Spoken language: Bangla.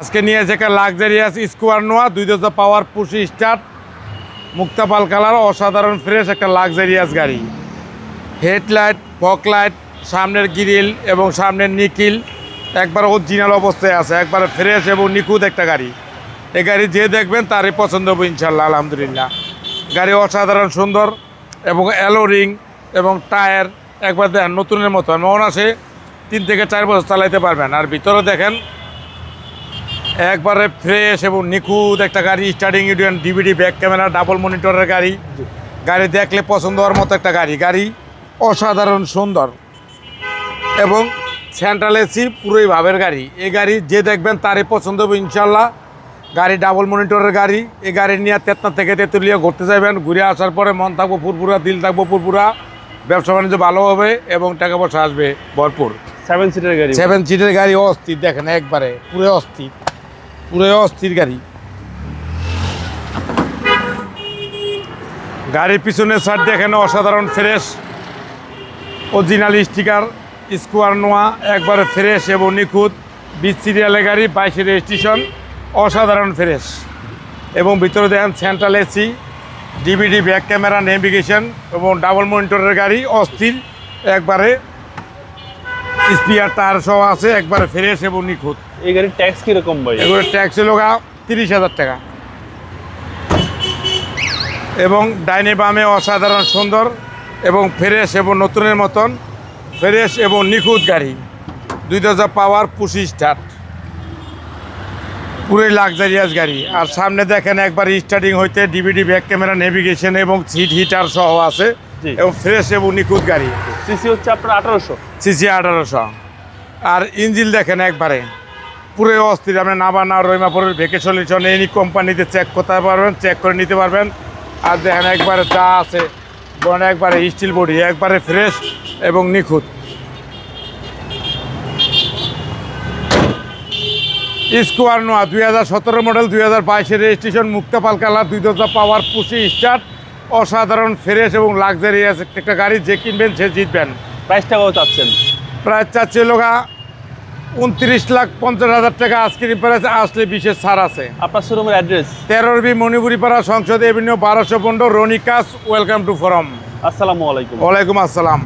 আজকে নিয়ে এসে একটা লাক্সারিয়াস স্কোয়ার নোয়া 2000 পাওয়ার পুশ স্টার্ট মুক্তাপাল কালার, অসাধারণ ফ্রেশ একটা লাক্সারিয়াস গাড়ি। হেডলাইট, ফকলাইট, সামনের গ্রিল এবং সামনের নিকিল একবার অরিজিনাল অবস্থায় আছে, একবার ফ্রেশ এবং নিখুঁত একটা গাড়ি। এই গাড়ি যে দেখবেন তারই পছন্দ হবে ইনশাল্লাহ, আলহামদুলিল্লাহ। গাড়ি অসাধারণ সুন্দর এবং অ্যালো রিং এবং টায়ার একবার দেখেন নতুনের মতো, অনাসে 3 থেকে 4 বছর চালাইতে পারবেন। আর ভিতরে দেখেন একবারে ফ্রেশ এবং নিখুঁত একটা গাড়ি। স্টার্টিং ইউডিয়ান, ডিভিডি ব্যাক ক্যামেরা, ডাবল মনিটরের গাড়ি। গাড়ি দেখলে পছন্দ হওয়ার মতো একটা গাড়ি। গাড়ি অসাধারণ সুন্দর এবং সেন্ট্রাল এসি পুরোই ভাবের গাড়ি। এই গাড়ি যে দেখবেন তারই পছন্দ হবে ইনশাল্লাহ। গাড়ি ডাবল মনিটরের গাড়ি। এই গাড়ি নিয়ে তেতনা থেকে তেঁতুলিয়া ঘুরতে যাবেন, ঘুরে আসার পরে মন থাকবো ফুরফুরা, দিল থাকবো ফুরফুরা, ব্যবসা বাণিজ্য ভালো হবে এবং টাকা পয়সা আসবে ভরপুর। 7 সিটের গাড়ি, 7 সিটের গাড়ি অস্থির, দেখেন একবারে পুরো অস্থির, পুরো অস্থির গাড়ি। গাড়ির পিছনের সাইড দেখেন অসাধারণ ফ্রেশ অরিজিনাল স্টিকার স্কোয়ার নোয়া, একবারে ফ্রেশ এবং নিখুঁত। 20 সিরিয়ালের গাড়ি, 22 রেজিস্ট্রেশন, অসাধারণ ফ্রেশ। এবং ভিতরে দেখেন central AC, DVD back camera, navigation এবং ডাবল মনিটরের গাড়ি অস্থির, একবারে স্পিয়ার টায়ার সহ আছে, একবারে ফ্রেশ এবং নিখুঁত। এই গাড়ির ট্যাক্স কিরকম ভাই? এগুলো ট্যাক্স হলো 30,000 টাকা। এবং ডাইনে বামে অসাধারণ সুন্দর এবং ফ্রেশ এবং নতুনের মতন ফ্রেশ এবং নিখুঁত গাড়ি। 2000 পাওয়ার পুশ স্টার্ট, পুরোই লাক্সারিয়াস গাড়ি। আর সামনে দেখেন একবার স্টার্টিং হইতে ডিভিডি ব্যাক ক্যামেরা, নেভিগেশন এবং সিট হিটার সহ আছে এবং ফ্রেশ এবং নিখুঁত গাড়ি। সিসি হচ্ছে আপনার 1800, সিসি 1800। আর ইঞ্জিন দেখেন একবারে পুরো অস্থির। আপনি নাবানা, রহিমাপুরের ভেকেশন এনি কোম্পানিতে চেক করতে পারবেন, চেক করে নিতে পারবেন। আর দেখেন একবারে যা আছে বনে একবারে স্টিল বডি, একবারে ফ্রেশ এবং নিখুঁত। স্কোয়ার নোয়া 2017 মডেল, 2022 রেজিস্ট্রেশন, মুক্তাপাল কালার, 2000 পাওয়ার পুশি স্টার্ট, অসাধারণ ফ্রেশ এবং লাক্সারিয়াস একটা গাড়ি। যে কিনবেন সে জিতবেন। প্রাইসটা কত চাচ্ছেন? প্রায় চাচ্ছে লোকা 29,50,000 টাকা। আজকের প্রাইস আসলে বিশেষ ছাড় আছে। আপনার শোরুমের অ্যাড্রেস? 13B মণিপুরিপাড়া, সংসদ এভিনিউ, 1215, রনিকাস। Welcome to forum. আসসালামু আলাইকুম। ওয়ালাইকুম আসসালাম।